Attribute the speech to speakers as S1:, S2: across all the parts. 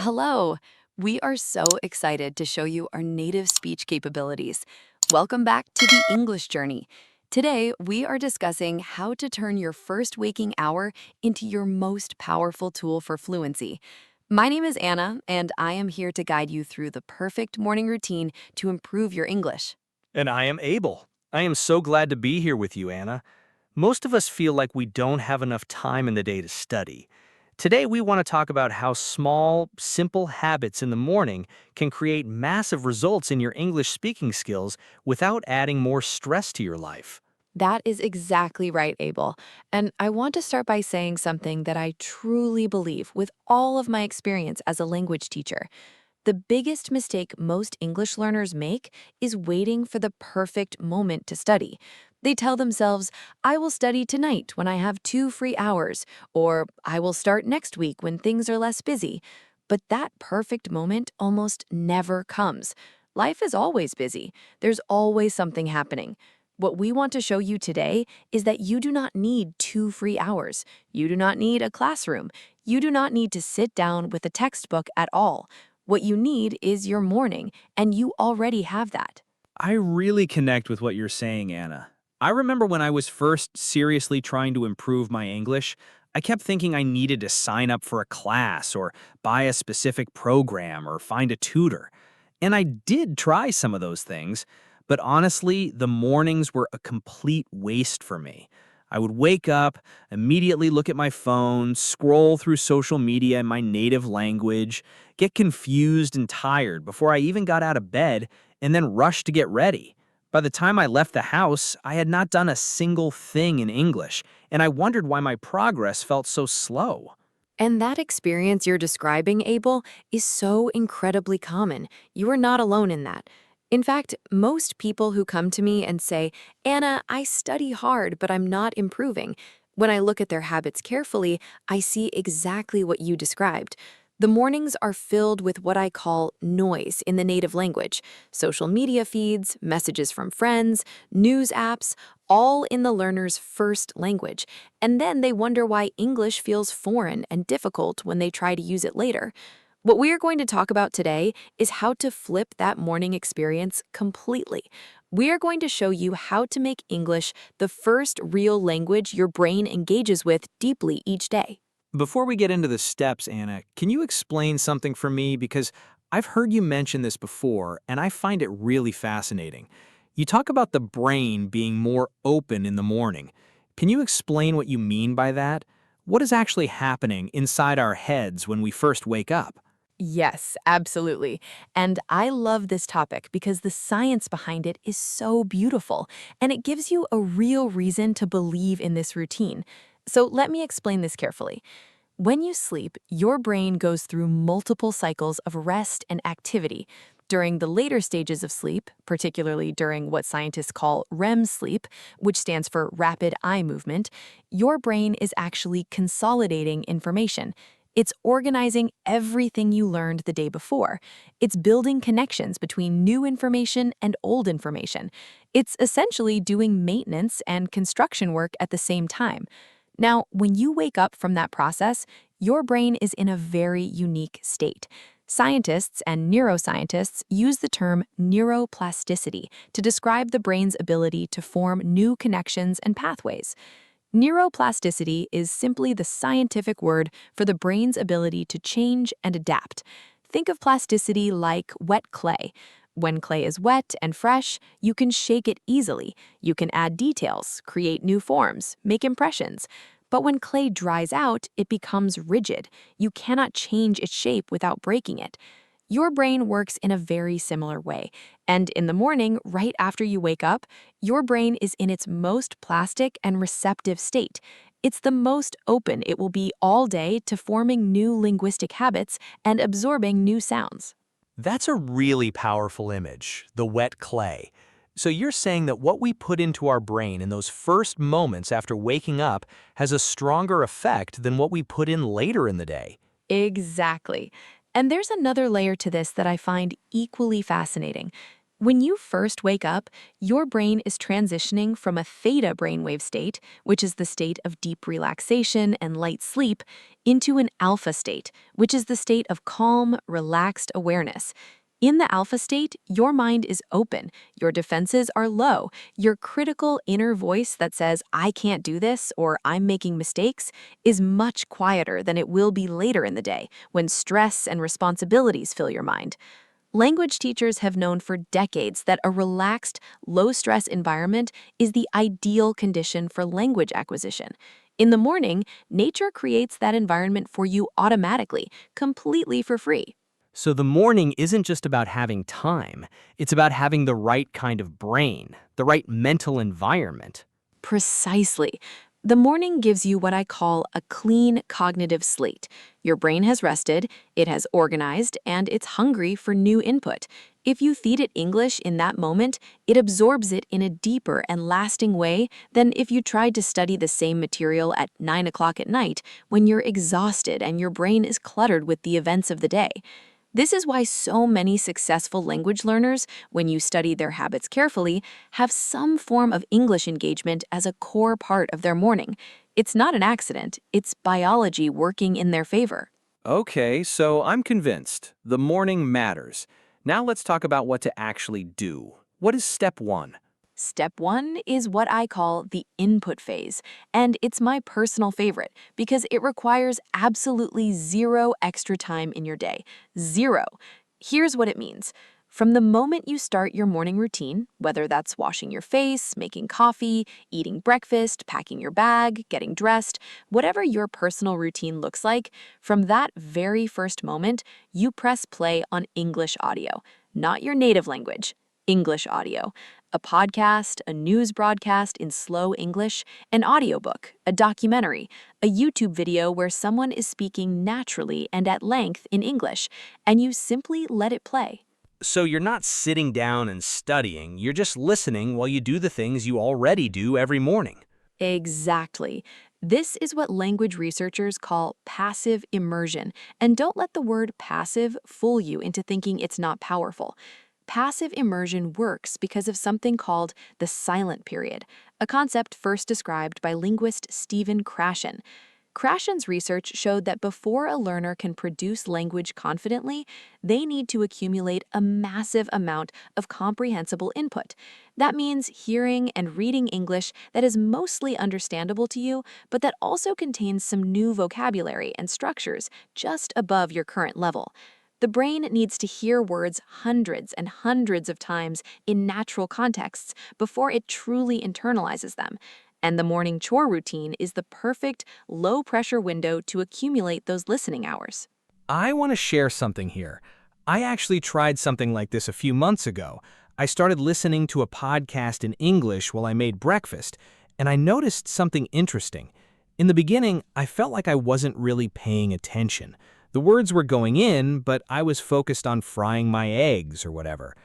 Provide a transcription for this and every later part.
S1: Hello! We are so excited to show you our native speech capabilities. Welcome back to the English journey. Today, we are discussing how to turn your first waking hour into your most powerful tool for fluency. My name is Anna, and I am here to guide you through the perfect morning routine to improve your English.
S2: And I am Abel. I am so glad to be here with you, Anna. Most of us feel like we don't have enough time in the day to study. Today, we want to talk about how small, simple habits in the morning can create massive results in your English speaking skills without adding more stress to your life.
S1: That is exactly right, Abel. And I want to start by saying something that I truly believe with all of my experience as a language teacher. The biggest mistake most English learners make is waiting for the perfect moment to study. They tell themselves, I will study tonight when I have 2 free hours, or I will start next week when things are less busy. But that perfect moment almost never comes. Life is always busy. There's always something happening. What we want to show you today is that you do not need 2 free hours. You do not need a classroom. You do not need to sit down with a textbook at all. What you need is your morning, and you already have that.
S2: I really connect with what you're saying, Anna. I remember when I was first seriously trying to improve my English, I kept thinking I needed to sign up for a class or buy a specific program or find a tutor. And I did try some of those things, but honestly, the mornings were a complete waste for me. I would wake up, immediately look at my phone, scroll through social media in my native language, get confused and tired before I even got out of bed, and then rush to get ready. By the time I left the house, I had not done a single thing in English, and I wondered why my progress felt so slow.
S1: And that experience you're describing, Abel, is so incredibly common. You are not alone in that. In fact, most people who come to me and say, Anna, I study hard, but I'm not improving, when I look at their habits carefully, I see exactly what you described. The mornings are filled with what I call noise in the native language: social media feeds, messages from friends, news apps, all in the learner's first language. And then they wonder why English feels foreign and difficult when they try to use it later. What we are going to talk about today is how to flip that morning experience completely. We are going to show you how to make English the first real language your brain engages with deeply each day.
S2: Before we get into the steps, Anna, can you explain something for me? Because I've heard you mention this before, and I find it really fascinating. You talk about the brain being more open in the morning. Can you explain what you mean by that? What is actually happening inside our heads when we first wake up?
S1: Yes, absolutely. And I love this topic because the science behind it is so beautiful, and it gives you a real reason to believe in this routine. So let me explain this carefully. When you sleep, your brain goes through multiple cycles of rest and activity. During the later stages of sleep, particularly during what scientists call REM sleep, which stands for rapid eye movement, your brain is actually consolidating information. It's organizing everything you learned the day before. It's building connections between new information and old information. It's essentially doing maintenance and construction work at the same time. Now, when you wake up from that process, your brain is in a very unique state. Scientists and neuroscientists use the term neuroplasticity to describe the brain's ability to form new connections and pathways. Neuroplasticity is simply the scientific word for the brain's ability to change and adapt. Think of plasticity like wet clay. When clay is wet and fresh, you can shake it easily. You can add details, create new forms, make impressions. But when clay dries out, it becomes rigid. You cannot change its shape without breaking it. Your brain works in a very similar way. And in the morning, right after you wake up, your brain is in its most plastic and receptive state. It's the most open it will be all day to forming new linguistic habits and absorbing new sounds.
S2: That's a really powerful image, the wet clay. So you're saying that what we put into our brain in those first moments after waking up has a stronger effect than what we put in later in the day.
S1: Exactly. And there's another layer to this that I find equally fascinating. When you first wake up, your brain is transitioning from a theta brainwave state, which is the state of deep relaxation and light sleep, into an alpha state, which is the state of calm, relaxed awareness. In the alpha state, your mind is open, your defenses are low, your critical inner voice that says, I can't do this or I'm making mistakes, is much quieter than it will be later in the day when stress and responsibilities fill your mind. Language teachers have known for decades that a relaxed, low-stress environment is the ideal condition for language acquisition. In the morning, nature creates that environment for you automatically, completely for free.
S2: So the morning isn't just about having time, it's about having the right kind of brain, the right mental environment.
S1: Precisely. The morning gives you what I call a clean cognitive slate. Your brain has rested, it has organized, and it's hungry for new input. If you feed it English in that moment, it absorbs it in a deeper and lasting way than if you tried to study the same material at 9 o'clock at night when you're exhausted and your brain is cluttered with the events of the day. This is why so many successful language learners, when you study their habits carefully, have some form of English engagement as a core part of their morning. It's not an accident, it's biology working in their favor.
S2: Okay, so I'm convinced. The morning matters. Now let's talk about what to actually do. What is step one?
S1: Step one is what I call the input phase, and it's my personal favorite because it requires absolutely zero extra time in your day. Zero. Here's what it means. From the moment you start your morning routine, whether that's washing your face, making coffee, eating breakfast, packing your bag, getting dressed, whatever your personal routine looks like, from that very first moment, you press play on English audio, not your native language. English audio, a podcast, a news broadcast in slow English, an audiobook, a documentary, a YouTube video where someone is speaking naturally and at length in English, and you simply let it play.
S2: So you're not sitting down and studying, you're just listening while you do the things you already do every morning.
S1: Exactly. This is what language researchers call passive immersion, and don't let the word passive fool you into thinking it's not powerful. Passive immersion works because of something called the silent period, a concept first described by linguist Stephen Krashen. Krashen's research showed that before a learner can produce language confidently, they need to accumulate a massive amount of comprehensible input. That means hearing and reading English that is mostly understandable to you, but that also contains some new vocabulary and structures just above your current level. The brain needs to hear words hundreds and hundreds of times in natural contexts before it truly internalizes them. And the morning chore routine is the perfect, low-pressure window to accumulate those listening hours.
S2: I want to share something here. I actually tried something like this a few months ago. I started listening to a podcast in English while I made breakfast, and I noticed something interesting. In the beginning, I felt like I wasn't really paying attention. The words were going in, but I was focused on frying my eggs or whatever.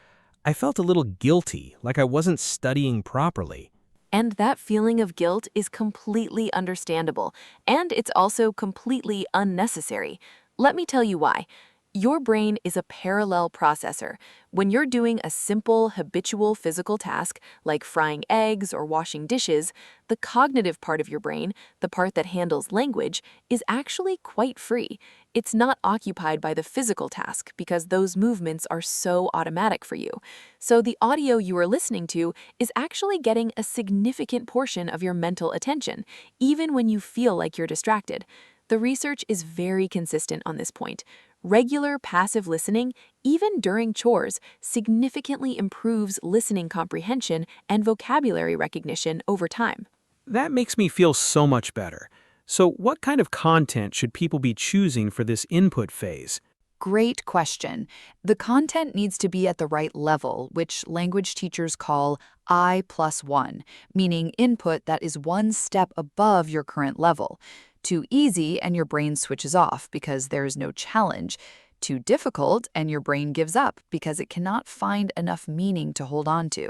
S2: I felt a little guilty, like I wasn't studying properly.
S1: And that feeling of guilt is completely understandable, and it's also completely unnecessary. Let me tell you why. Your brain is a parallel processor. When you're doing a simple, habitual physical task, like frying eggs or washing dishes, the cognitive part of your brain, the part that handles language, is actually quite free. It's not occupied by the physical task because those movements are so automatic for you. So the audio you are listening to is actually getting a significant portion of your mental attention, even when you feel like you're distracted. The research is very consistent on this point. Regular passive listening, even during chores, significantly improves listening comprehension and vocabulary recognition over time.
S2: That makes me feel so much better. So what kind of content should people be choosing for this input phase?
S3: Great question. The content needs to be at the right level, which language teachers call I+1, meaning input that is one step above your current level. Too easy and your brain switches off because there is no challenge. Too difficult and your brain gives up because it cannot find enough meaning to hold on to.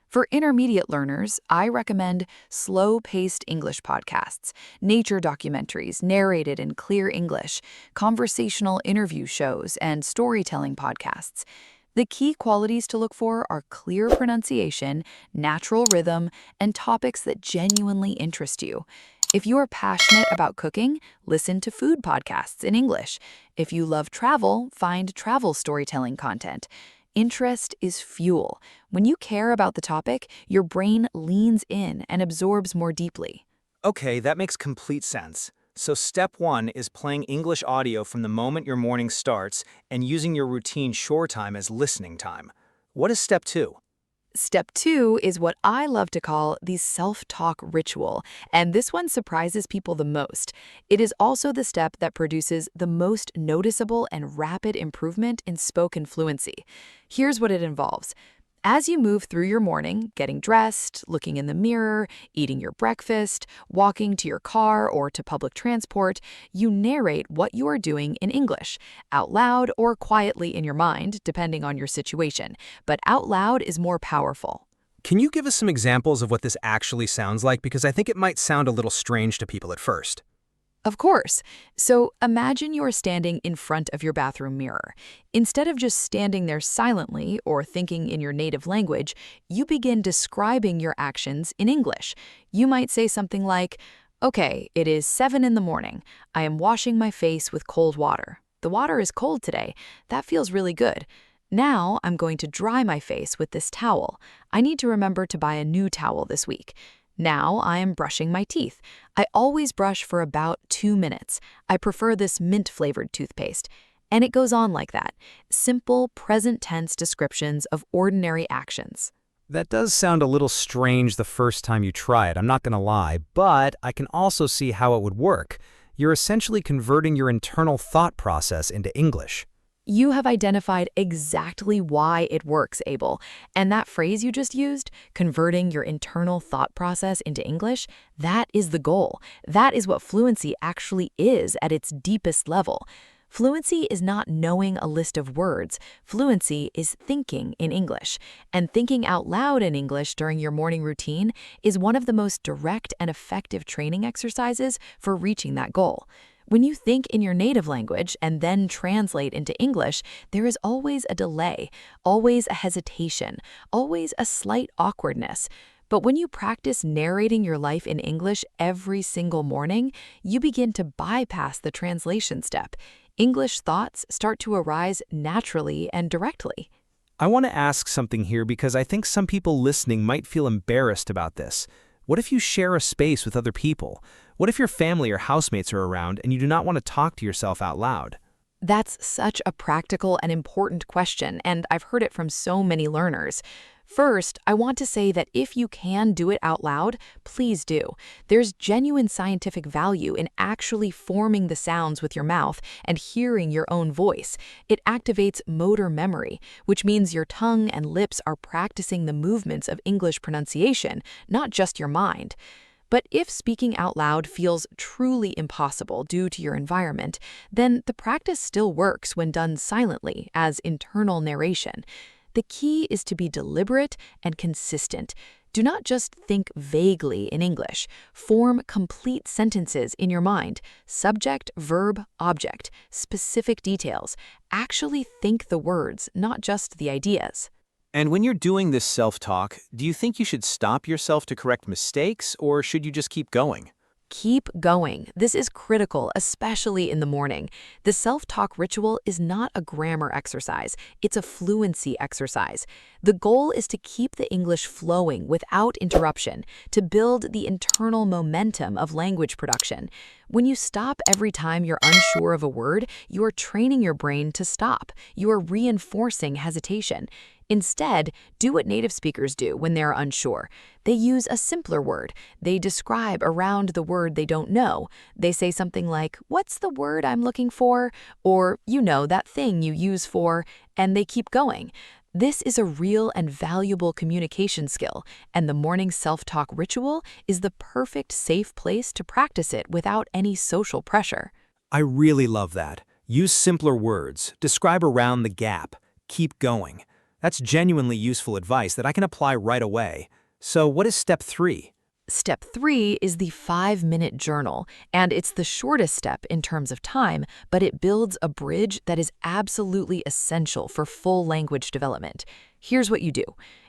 S3: For intermediate learners, I recommend slow-paced English podcasts, nature documentaries narrated in clear English, conversational interview shows, and storytelling podcasts. The key qualities to look for are clear pronunciation, natural rhythm, and topics that genuinely interest you. If you are passionate about cooking, listen to food podcasts in English. If you love travel, find travel storytelling content. Interest is fuel. When you care about the topic, your brain leans in and absorbs more deeply.
S4: Okay, that makes complete sense. So step one is playing English audio from the moment your morning starts and using your routine shore time as listening time. What is step two?
S3: Step two is what I love to call the self-talk ritual, and this one surprises people the most. It is also the step that produces the most noticeable and rapid improvement in spoken fluency. Here's what it involves. As you move through your morning, getting dressed, looking in the mirror, eating your breakfast, walking to your car or to public transport, you narrate what you are doing in English, out loud or quietly in your mind, depending on your situation. But out loud is more powerful.
S4: Can you give us some examples of what this actually sounds like? Because I think it might sound a little strange to people at first.
S3: Of course. So imagine you're standing in front of your bathroom mirror. Instead of just standing there silently or thinking in your native language, you begin describing your actions in English. You might say something like, "Okay, it is 7 in the morning. I am washing my face with cold water. The water is cold today. That feels really good. Now I'm going to dry my face with this towel. I need to remember to buy a new towel this week. Now I am brushing my teeth. I always brush for about 2 minutes. I prefer this mint-flavored toothpaste." And it goes on like that. Simple, present tense descriptions of ordinary actions.
S4: That does sound a little strange the first time you try it, I'm not going to lie, but I can also see how it would work. You're essentially converting your internal thought process into English.
S3: You have identified exactly why it works, Abel. And that phrase you just used, converting your internal thought process into English, that is the goal. That is what fluency actually is at its deepest level. Fluency is not knowing a list of words. Fluency is thinking in English. And thinking out loud in English during your morning routine is one of the most direct and effective training exercises for reaching that goal. When you think in your native language and then translate into English, there is always a delay, always a hesitation, always a slight awkwardness. But when you practice narrating your life in English every single morning, you begin to bypass the translation step. English thoughts start to arise naturally and directly.
S4: I want to ask something here because I think some people listening might feel embarrassed about this. What if you share a space with other people? What if your family or housemates are around and you do not want to talk to yourself out loud?
S3: That's such a practical and important question, and I've heard it from so many learners. First, I want to say that if you can do it out loud, please do. There's genuine scientific value in actually forming the sounds with your mouth and hearing your own voice. It activates motor memory, which means your tongue and lips are practicing the movements of English pronunciation, not just your mind. But if speaking out loud feels truly impossible due to your environment, then the practice still works when done silently as internal narration. The key is to be deliberate and consistent. Do not just think vaguely in English. Form complete sentences in your mind. Subject, verb, object, specific details. Actually think the words, not just the ideas.
S4: And when you're doing this self-talk, do you think you should stop yourself to correct mistakes, or should you just keep going?
S3: Keep going. This is critical, especially in the morning. The self-talk ritual is not a grammar exercise. It's a fluency exercise. The goal is to keep the English flowing without interruption, to build the internal momentum of language production. When you stop every time you're unsure of a word, you are training your brain to stop. You are reinforcing hesitation. Instead, do what native speakers do when they're unsure. They use a simpler word. They describe around the word they don't know. They say something like, "What's the word I'm looking for?" Or, "You know, that thing you use for," and they keep going. This is a real and valuable communication skill, and the morning self-talk ritual is the perfect safe place to practice it without any social pressure.
S4: I really love that. Use simpler words. Describe around the gap. Keep going. That's genuinely useful advice that I can apply right away. So what is step 3?
S3: Step 3 is the 5-minute journal, and it's the shortest step in terms of time, but it builds a bridge that is absolutely essential for full language development. Here's what you do.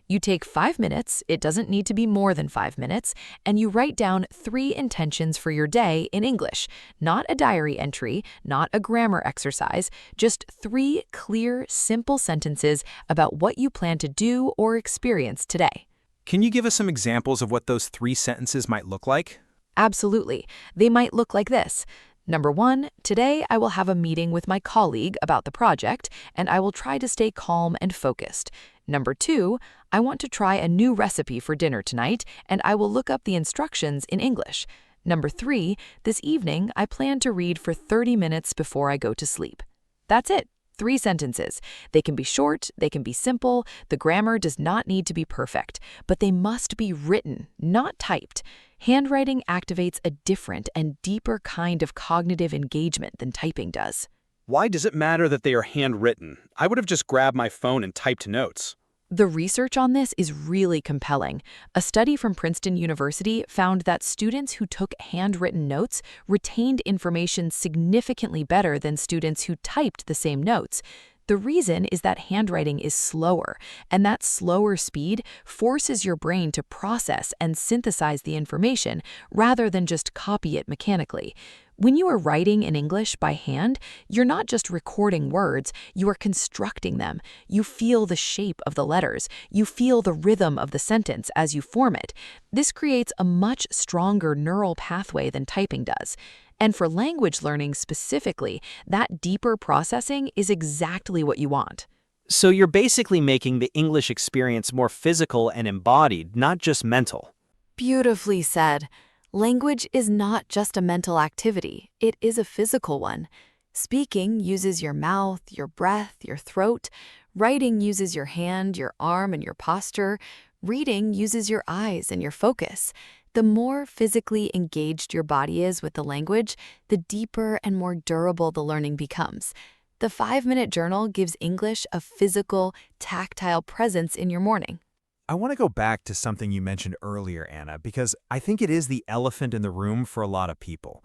S3: You take 5 minutes, it doesn't need to be more than 5 minutes, and you write down 3 intentions for your day in English. Not a diary entry, not a grammar exercise, just 3 clear, simple sentences about what you plan to do or experience today.
S4: Can you give us some examples of what those 3 sentences might look like?
S3: Absolutely. They might look like this. Number 1, today I will have a meeting with my colleague about the project, and I will try to stay calm and focused. Number 2, I want to try a new recipe for dinner tonight, and I will look up the instructions in English. Number 3, this evening I plan to read for 30 minutes before I go to sleep. That's it. 3 sentences. They can be short, they can be simple, the grammar does not need to be perfect, but they must be written, not typed. Handwriting activates a different and deeper kind of cognitive engagement than typing does.
S5: Why does it matter that they are handwritten? I would have just grabbed my phone and typed notes.
S3: The research on this is really compelling. A study from Princeton University found that students who took handwritten notes retained information significantly better than students who typed the same notes. The reason is that handwriting is slower, and that slower speed forces your brain to process and synthesize the information rather than just copy it mechanically. When you are writing in English by hand, you're not just recording words, you are constructing them. You feel the shape of the letters. You feel the rhythm of the sentence as you form it. This creates a much stronger neural pathway than typing does. And for language learning specifically, that deeper processing is exactly what you want.
S2: So you're basically making the English experience more physical and embodied, not just mental.
S3: Beautifully said. Language is not just a mental activity, it is a physical one. Speaking uses your mouth, your breath, your throat. Writing uses your hand, your arm, and your posture. Reading uses your eyes and your focus. The more physically engaged your body is with the language, the deeper and more durable the learning becomes. The 5-minute journal gives English a physical, tactile presence in your morning.
S4: I want to go back to something you mentioned earlier, Anna, because I think it is the elephant in the room for a lot of people.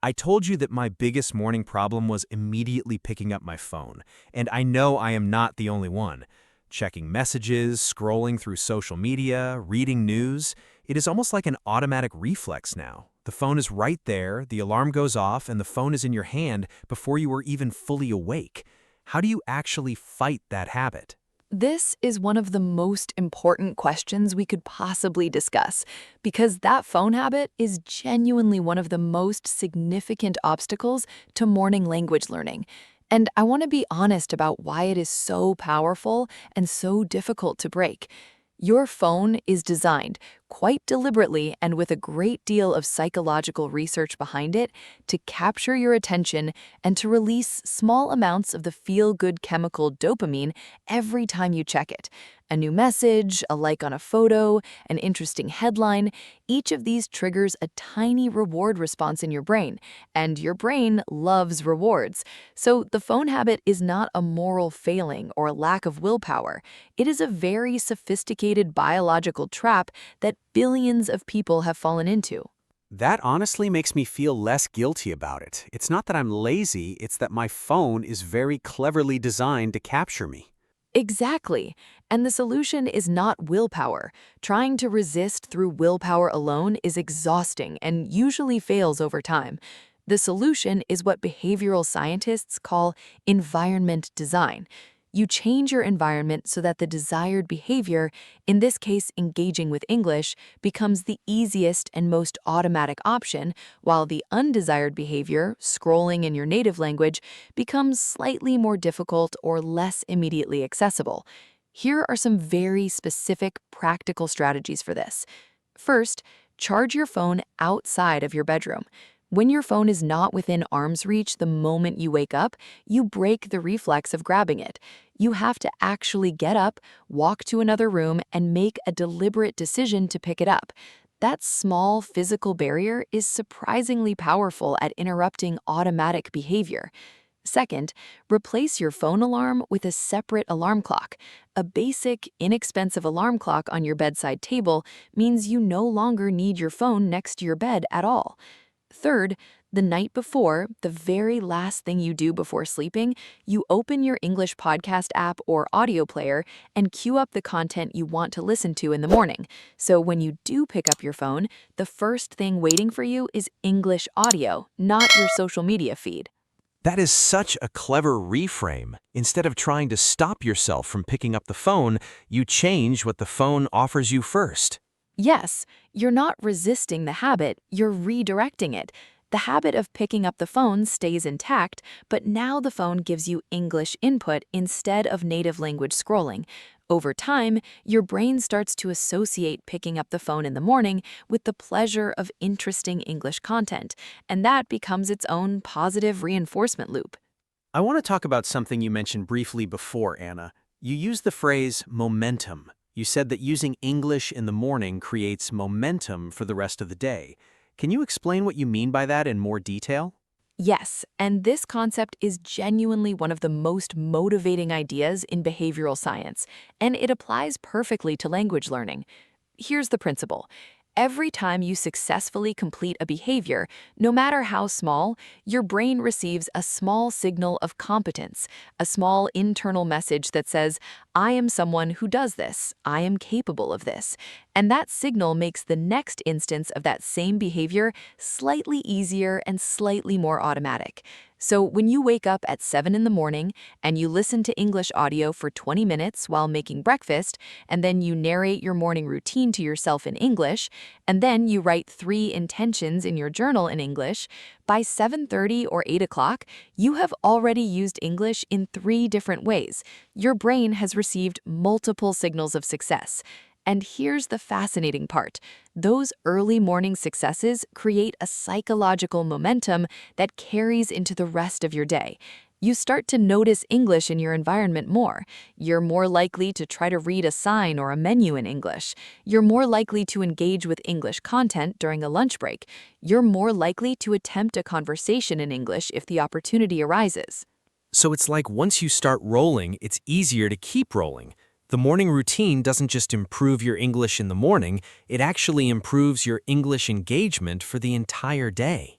S4: I told you that my biggest morning problem was immediately picking up my phone, and I know I am not the only one. Checking messages, scrolling through social media, reading news, it is almost like an automatic reflex now. The phone is right there, the alarm goes off, and the phone is in your hand before you are even fully awake. How do you actually fight that habit?
S3: This is one of the most important questions we could possibly discuss, because that phone habit is genuinely one of the most significant obstacles to morning language learning. And I want to be honest about why it is so powerful and so difficult to break. Your phone is designed, quite deliberately and with a great deal of psychological research behind it, to capture your attention and to release small amounts of the feel-good chemical dopamine every time you check it. A new message, a like on a photo, an interesting headline, each of these triggers a tiny reward response in your brain, and your brain loves rewards. So the phone habit is not a moral failing or a lack of willpower. It is a very sophisticated biological trap that billions of people have fallen into.
S5: That honestly makes me feel less guilty about it. It's not that I'm lazy, it's that my phone is very cleverly designed to capture me.
S3: Exactly. And the solution is not willpower. Trying to resist through willpower alone is exhausting and usually fails over time. The solution is what behavioral scientists call environment design. You change your environment so that the desired behavior, in this case engaging with English, becomes the easiest and most automatic option, while the undesired behavior, scrolling in your native language, becomes slightly more difficult or less immediately accessible. Here are some very specific practical strategies for this. First, charge your phone outside of your bedroom. When your phone is not within arm's reach the moment you wake up, you break the reflex of grabbing it. You have to actually get up, walk to another room, and make a deliberate decision to pick it up. That small physical barrier is surprisingly powerful at interrupting automatic behavior.
S1: Second, replace your phone alarm with a separate alarm clock. A basic, inexpensive alarm clock on your bedside table means you no longer need your phone next to your bed at all. Third, the night before, the very last thing you do before sleeping, you open your English podcast app or audio player and queue up the content you want to listen to in the morning. So when you do pick up your phone, the first thing waiting for you is English audio, not your social media feed.
S4: That is such a clever reframe. Instead of trying to stop yourself from picking up the phone, you change what the phone offers you first.
S1: Yes, you're not resisting the habit, you're redirecting it. The habit of picking up the phone stays intact, but now the phone gives you English input instead of native language scrolling. Over time, your brain starts to associate picking up the phone in the morning with the pleasure of interesting English content, and that becomes its own positive reinforcement loop.
S5: I want to talk about something you mentioned briefly before, Anna. You used the phrase momentum. You said that using English in the morning creates momentum for the rest of the day. Can you explain what you mean by that in more detail?
S1: Yes, and this concept is genuinely one of the most motivating ideas in behavioral science, and it applies perfectly to language learning. Here's the principle. Every time you successfully complete a behavior, no matter how small, your brain receives a small signal of competence, a small internal message that says, I am someone who does this, I am capable of this. And that signal makes the next instance of that same behavior slightly easier and slightly more automatic. So when you wake up at 7 in the morning and you listen to English audio for 20 minutes while making breakfast, and then you narrate your morning routine to yourself in English, and then you write 3 intentions in your journal in English, by 7:30 or 8 o'clock, you have already used English in 3 different ways. Your brain has received multiple signals of success. And here's the fascinating part. Those early morning successes create a psychological momentum that carries into the rest of your day. You start to notice English in your environment more. You're more likely to try to read a sign or a menu in English. You're more likely to engage with English content during a lunch break. You're more likely to attempt a conversation in English if the opportunity arises.
S4: So it's like once you start rolling, it's easier to keep rolling. The morning routine doesn't just improve your English in the morning, it actually improves your English engagement for the entire day.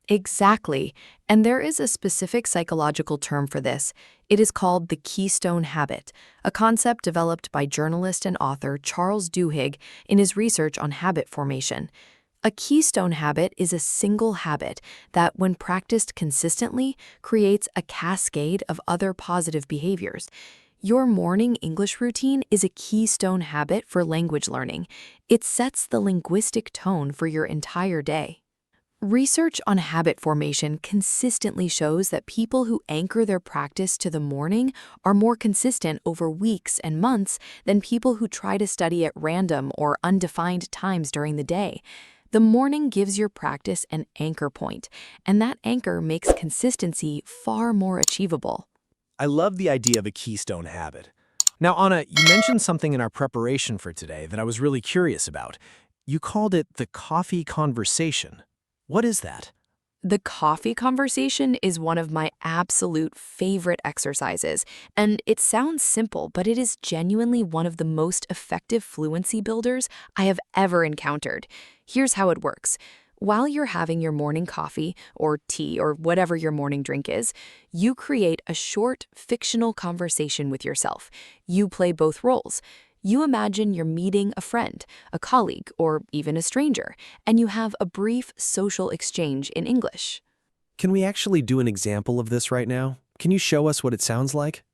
S1: Exactly. And there is a specific psychological term for this. It is called the keystone habit, a concept developed by journalist and author Charles Duhigg in his research on habit formation. A keystone habit is a single habit that, when practiced consistently, creates a cascade of other positive behaviors. Your morning English routine is a keystone habit for language learning. It sets the linguistic tone for your entire day. Research on habit formation consistently shows that people who anchor their practice to the morning are more consistent over weeks and months than people who try to study at random or undefined times during the day. The morning gives your practice an anchor point, and that anchor makes consistency far more achievable.
S6: I love the idea of a keystone habit. Now, Anna, you mentioned something in our preparation for today that I was really curious about. You called it the coffee conversation. What is that?
S1: The coffee conversation is one of my absolute favorite exercises, and it sounds simple, but it is genuinely one of the most effective fluency builders I have ever encountered. Here's how it works. While you're having your morning coffee or tea or whatever your morning drink is, you create a short, fictional conversation with yourself. You play both roles. You imagine you're meeting a friend, a colleague, or even a stranger, and you have a brief social exchange in English.
S6: Can we actually do an example of this right now? Can you show us what it sounds like?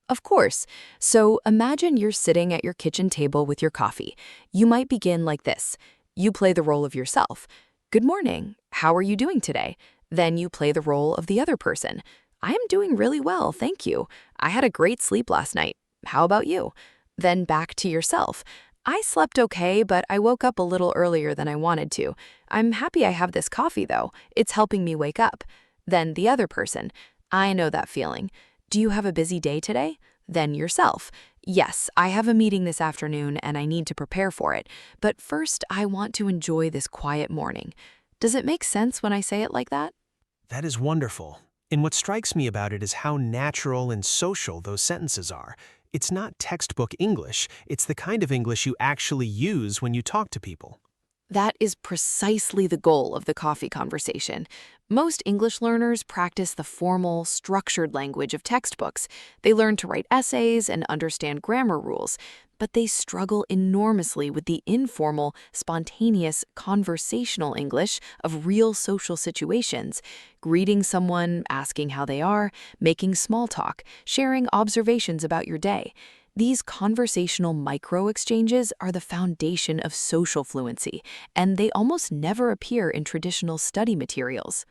S1: Of course. So imagine you're sitting at your kitchen table with your coffee. You might begin like this. You play the role of yourself. Good morning. How are you doing today? Then you play the role of the other person. I am doing really well, thank you. I had a great sleep last night. How about you? Then back to yourself. I slept okay, but I woke up a little earlier than I wanted to. I'm happy I have this coffee, though. It's helping me wake up. Then the other person. I know that feeling. Do you have a busy day today? Then yourself. Yes, I have a meeting this afternoon and I need to prepare for it. But first, I want to enjoy this quiet morning. Does it make sense when I say it like that?
S6: That is wonderful. And what strikes me about it is how natural and social those sentences are. It's not textbook English, it's the kind of English you actually use when you talk to people.
S1: That is precisely the goal of the coffee conversation. Most English learners practice the formal, structured language of textbooks. They learn to write essays and understand grammar rules, but they struggle enormously with the informal, spontaneous, conversational English of real social situations, greeting someone, asking how they are, making small talk, sharing observations about your day. These conversational micro-exchanges are the foundation of social fluency, and they almost never appear in traditional study materials.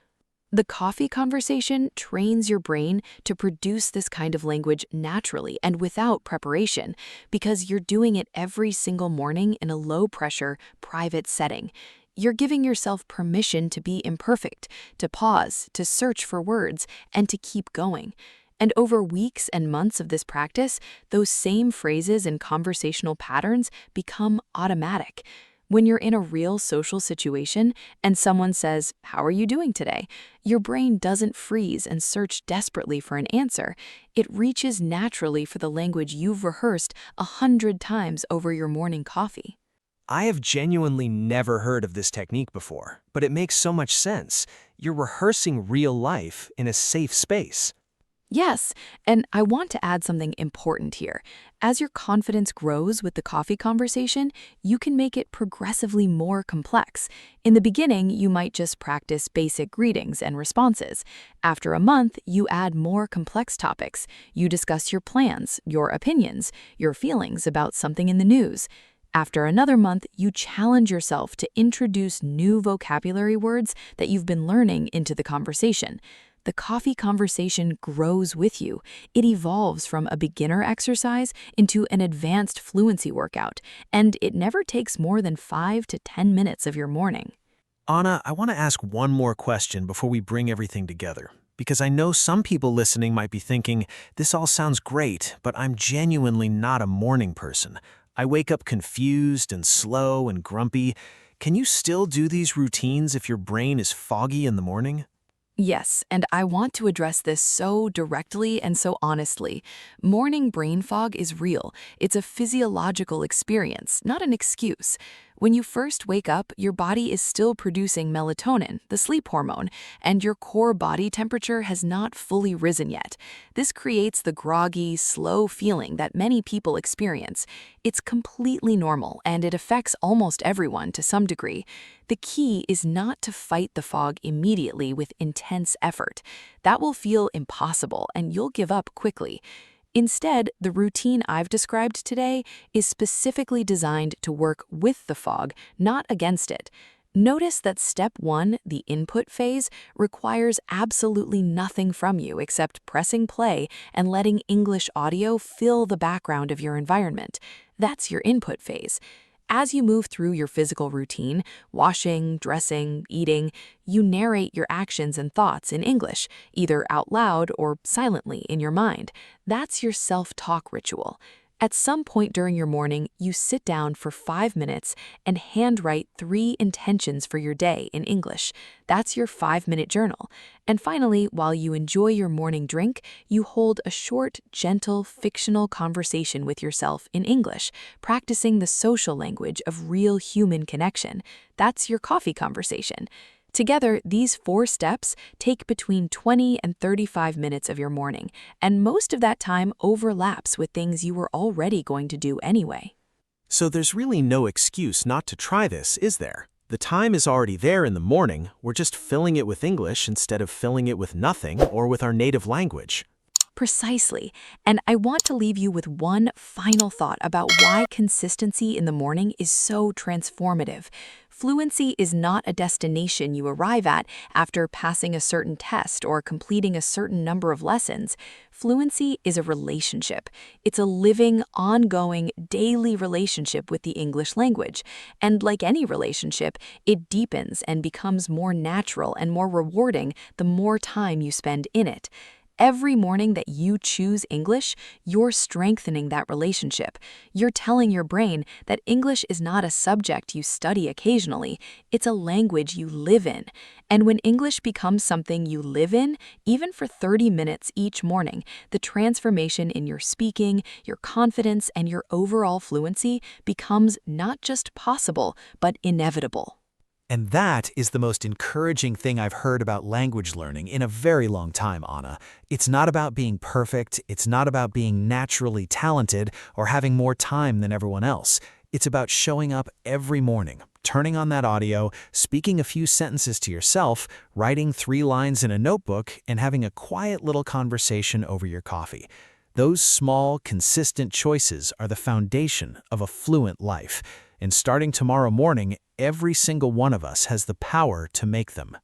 S1: The coffee conversation trains your brain to produce this kind of language naturally and without preparation, because you're doing it every single morning in a low-pressure, private setting. You're giving yourself permission to be imperfect, to pause, to search for words, and to keep going. And over weeks and months of this practice, those same phrases and conversational patterns become automatic. When you're in a real social situation and someone says, "How are you doing today?" your brain doesn't freeze and search desperately for an answer. It reaches naturally for the language you've rehearsed 100 times over your morning coffee.
S6: I have genuinely never heard of this technique before, but it makes so much sense. You're rehearsing real life in a safe space.
S1: Yes, and I want to add something important here. As your confidence grows with the coffee conversation, you can make it progressively more complex. In the beginning, you might just practice basic greetings and responses. After a month, you add more complex topics. You discuss your plans, your opinions, your feelings about something in the news. After another month, you challenge yourself to introduce new vocabulary words that you've been learning into the conversation. The coffee conversation grows with you. It evolves from a beginner exercise into an advanced fluency workout, and it never takes more than 5 to 10 minutes of your morning.
S6: Anna, I want to ask one more question before we bring everything together, because I know some people listening might be thinking, this all sounds great, but I'm genuinely not a morning person. I wake up confused and slow and grumpy. Can you still do these routines if your brain is foggy in the morning?
S1: Yes, and I want to address this so directly and so honestly. Morning brain fog is real. It's a physiological experience, not an excuse. When you first wake up, your body is still producing melatonin, the sleep hormone, and your core body temperature has not fully risen yet. This creates the groggy, slow feeling that many people experience. It's completely normal, and it affects almost everyone to some degree. The key is not to fight the fog immediately with intense effort. That will feel impossible, and you'll give up quickly. Instead, the routine I've described today is specifically designed to work with the fog, not against it. Notice that step 1, the input phase, requires absolutely nothing from you except pressing play and letting English audio fill the background of your environment. That's your input phase. As you move through your physical routine, washing, dressing, eating, you narrate your actions and thoughts in English, either out loud or silently in your mind. That's your self-talk ritual. At some point during your morning, you sit down for 5 minutes and handwrite 3 intentions for your day in English. That's your 5-minute journal. And finally, while you enjoy your morning drink, you hold a short, gentle, fictional conversation with yourself in English, practicing the social language of real human connection. That's your coffee conversation. Together, these 4 steps take between 20 and 35 minutes of your morning, and most of that time overlaps with things you were already going to do anyway.
S6: So there's really no excuse not to try this, is there? The time is already there in the morning, we're just filling it with English instead of filling it with nothing or with our native language.
S1: Precisely. And I want to leave you with one final thought about why consistency in the morning is so transformative. Fluency is not a destination you arrive at after passing a certain test or completing a certain number of lessons. Fluency is a relationship. It's a living, ongoing, daily relationship with the English language. And like any relationship, it deepens and becomes more natural and more rewarding the more time you spend in it.
S3: Every morning that you choose English, you're strengthening that relationship. You're telling your brain that English is not a subject you study occasionally, it's a language you live in. And when English becomes something you live in, even for 30 minutes each morning, the transformation in your speaking, your confidence, and your overall fluency becomes not just possible, but inevitable.
S6: And that is the most encouraging thing I've heard about language learning in a very long time, Anna. It's not about being perfect, it's not about being naturally talented or having more time than everyone else. It's about showing up every morning, turning on that audio, speaking a few sentences to yourself, writing 3 lines in a notebook, and having a quiet little conversation over your coffee. Those small, consistent choices are the foundation of a fluent life. And starting tomorrow morning, every single one of us has the power to make them.